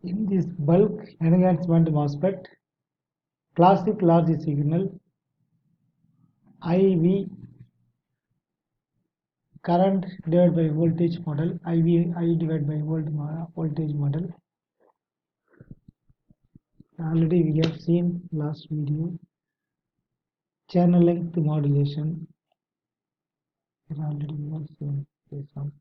In this bulk enhancement MOSFET, classic large signal IV current divided by voltage model, IV I divided by voltage model. Already we have seen last video. Channel length modulation. Already we have seen this one.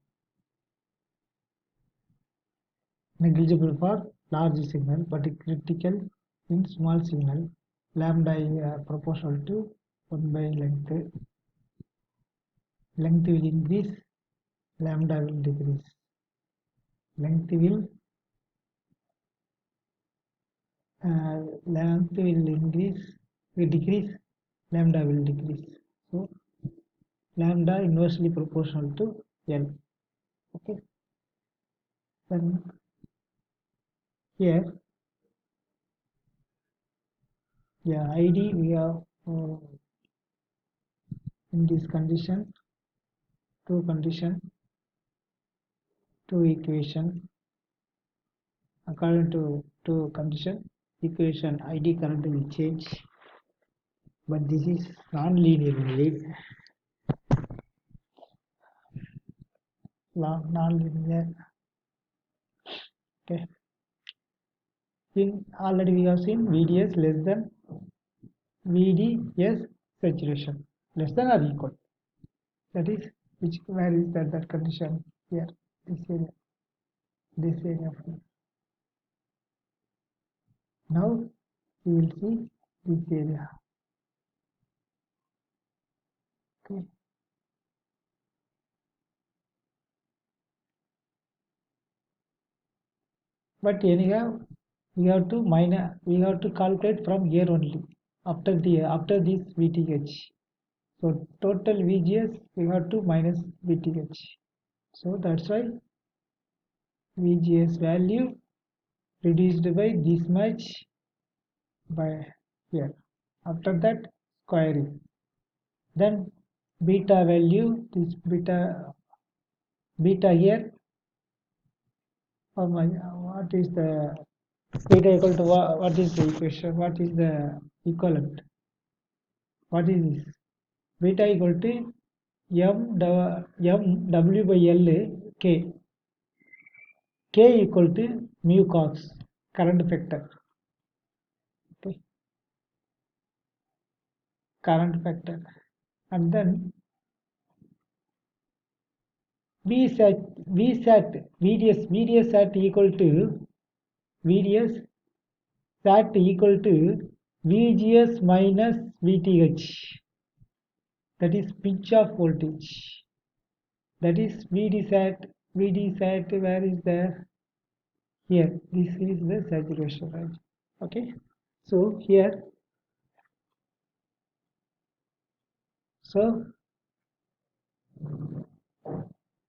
Negligible for large signal but critical in small signal. Lambda proportional to 1 by length. Length will increase, lambda will decrease. Length will decrease, lambda will decrease. So lambda inversely proportional to L. Okay. Then here, yeah, ID we have in this condition, two equation. According to two condition, equation ID current will change, but this is non-linear only. Non-linear. Okay. Already we have seen VDS less than VDS saturation, less than or equal. That is where is that condition here, this area. Now we will see this area. Okay. But anyhow, we have to calculate from here only after this VTH. So total VGS we have to minus VTH. So that's why VGS value reduced by this much by here. After that squaring. Then beta value, this beta here, what is the beta equal to what is the equation? What is the equivalent? What is this? Beta equal to m w by L k. K equal to mu cos, current factor. Okay. Current factor. And then VDS sat equal to VGS minus VTH. That is pinch off voltage. That is VD sat, where is there? Here, this is the saturation range. Okay. So here, so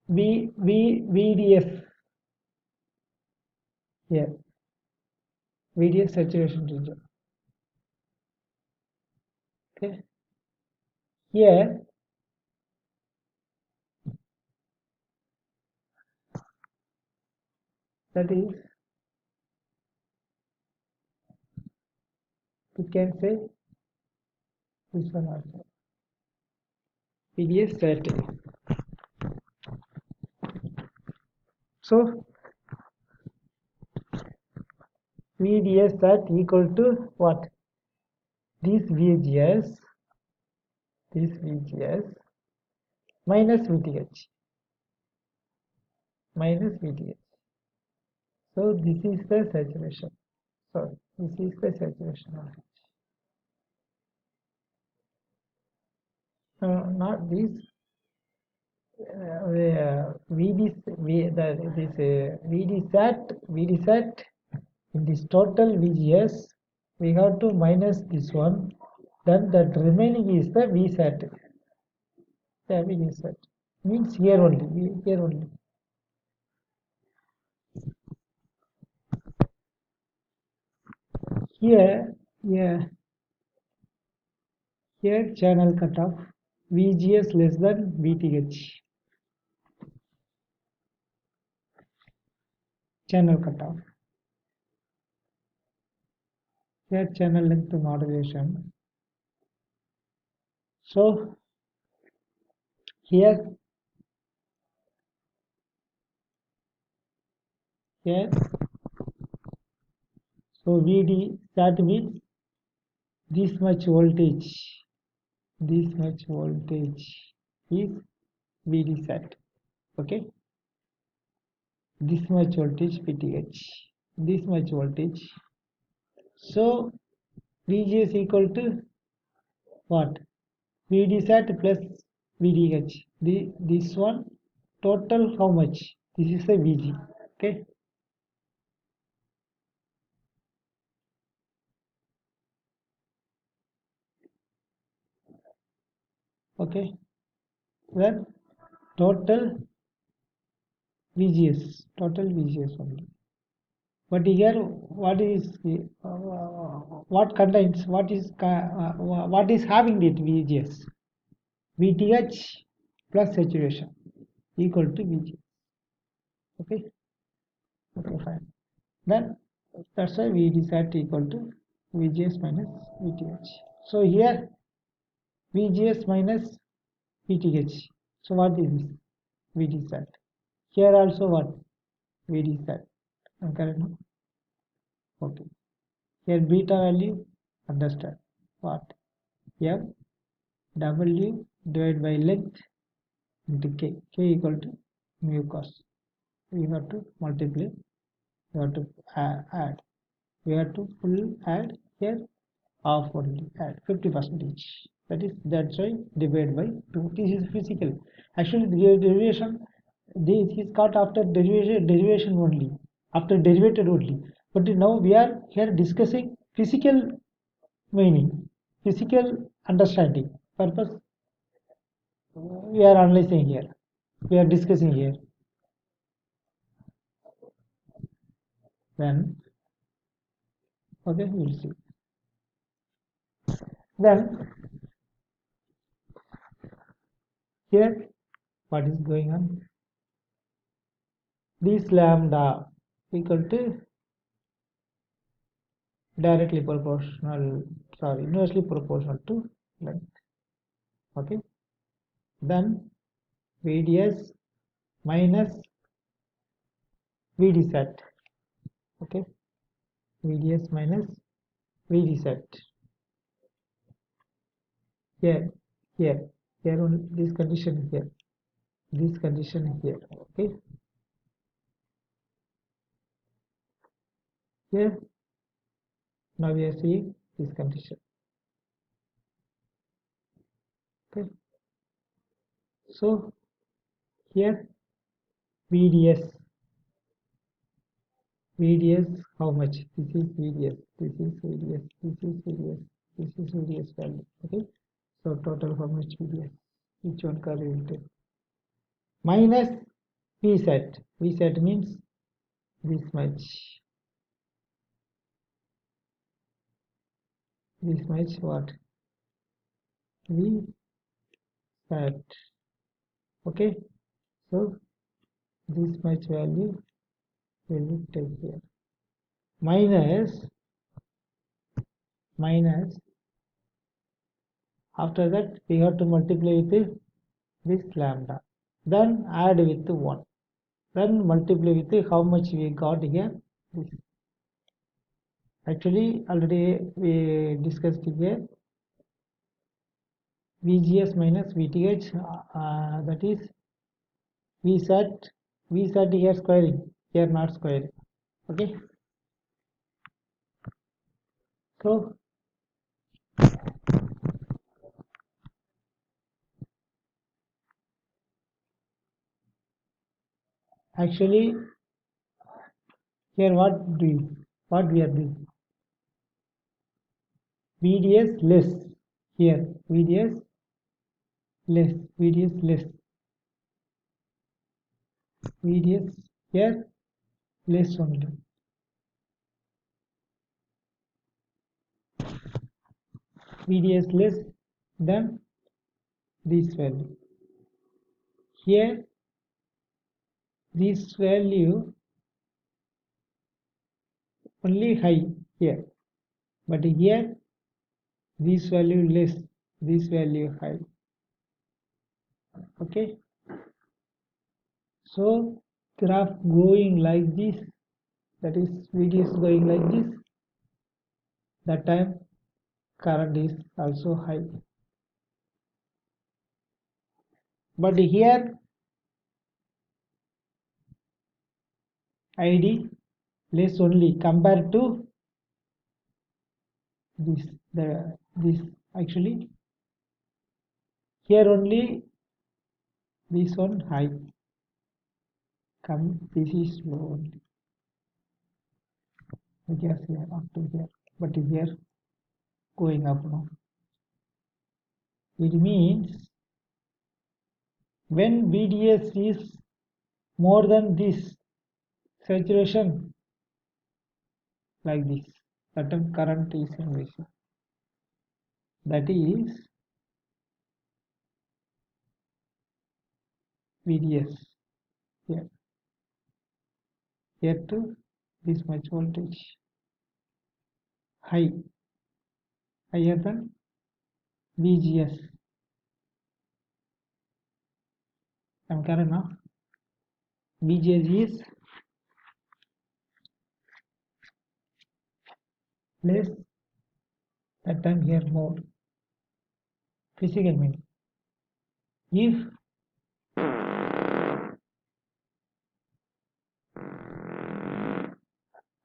VDS here, VDS saturation region. Okay. Here, that is, we can say this one also. VDS sat. So VDS sat equal to what? This VGS minus VTH. So this is the saturation. So this is the saturation voltage. Not this. VD sat in this total VGS, we have to minus this one. Then that remaining is the VSAT. The VSAT means here only. Here channel cutoff VGS less than VTH. Channel cutoff. here channel length modulation. So here so VD that means this much voltage is VD set. Okay, this much voltage VTH, this much voltage. So VGS equal to what? VD set plus VDH. This one total how much? This is a VG. Okay. Okay. Then total VGS only. But here, what contains? What is having it VGS? VTH plus saturation equal to VG. Okay. Okay, fine. Then that's why VD sat equal to VGS minus VTH. So here VGS minus VTH. So what is this? VD sat. Here also what? VD sat. Am I correct? No? Okay. Here beta value, understand what? F W divided by length into K. K equal to mu cos. We have to multiply. We have to add. We have to full add here half only add 50%. That's why divide by 2. This is physical. Actually the derivation this is got after derivation only. After derivated only. But now we are here discussing physical meaning, physical understanding purpose. We are analyzing here. We are discussing here. Then okay, we will see. Then here what is going on? This lambda equal to directly proportional, sorry, inversely proportional to length. Okay. Then VDS minus VD set. Okay. VDS minus VD set. Here only this condition here. This condition here. Okay. Here now we are seeing this condition. Okay. So here VDS how much? This is VDS, this is VDS, this is VDS, this is VDS value. Okay. So total how much VDS? Each one curve will take. Minus V set. V set means this much. This much what? V set. Okay. So this much value will take here. Minus after that we have to multiply with this lambda. Then add with 1. Then multiply with how much we got here. This. Actually already we discussed here VGS minus VTH, that is V set here squaring, here not squaring. Okay. So actually here what we are doing? VDS less here, VDS less VDS here less only. VDS less than this value. Here this value only high here. but here this value less, this value high. Okay, so graph going like this, that is VD is going like this, that time current is also high. But here ID less only compared to this actually here only this one high, this is low only because here up to here, but here going up now. It means when VDS is more than this saturation like this, that time current is increasing. That is VDS here to this much voltage higher than VGS. I'm correct now. VGS is less, that time here more. Physical meaning. If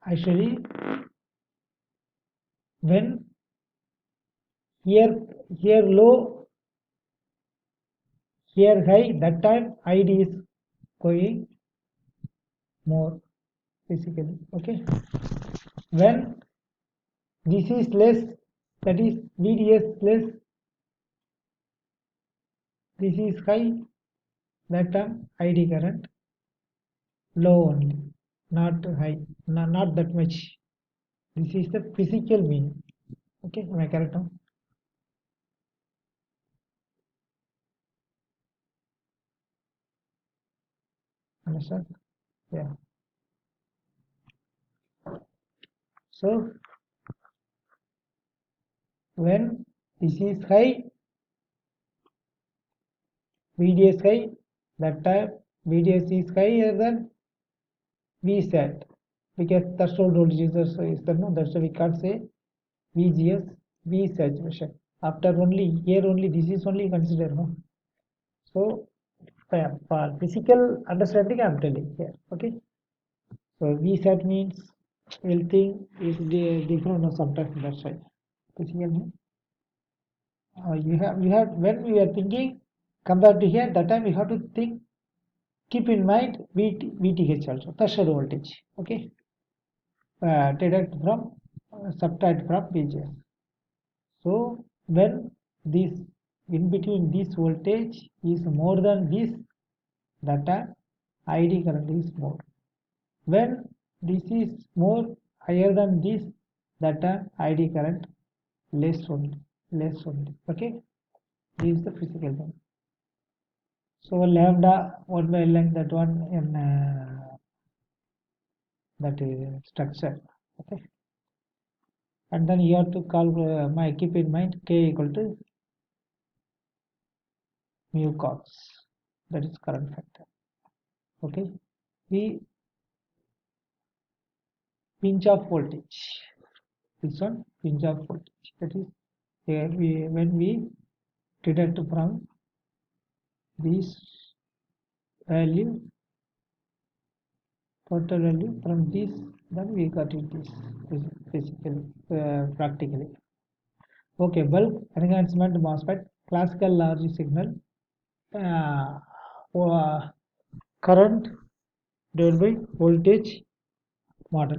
actually when here low, here high, that time ID is going more physically. Okay, when this is less, that is VDS less, this is high, that time ID current low only, not high, not that much. This is the physical meaning. Okay, am I correct now? Understand? Yeah. So when this is high, VDS high, that time VDS is higher than VSAT because threshold voltage is the no, that's why we can't say VGS V saturation. After only here only this is only considered no. So for physical understanding I'm telling here. Okay. So VSAT means we'll think is different or sometimes that's why. Physical means you have when we are thinking compared to here that time we have to think keep in mind VTH also threshold voltage. Okay. Deduct from subtract from VGS. So when this in between this voltage is more than this, that time ID current is more. When this is more higher than this, that time ID current less only. Okay, this is the physical one. So lambda 1 by length, that one in that is structure. Okay, and then you have to call keep in mind K equal to mu cox, that is current factor. Okay, we pinch of voltage, this one pinch of voltage, that is here when we deduct from this value, total value from this, then we got it this basically practically. Okay, bulk enhancement MOSFET, classical large signal, current divided by voltage model.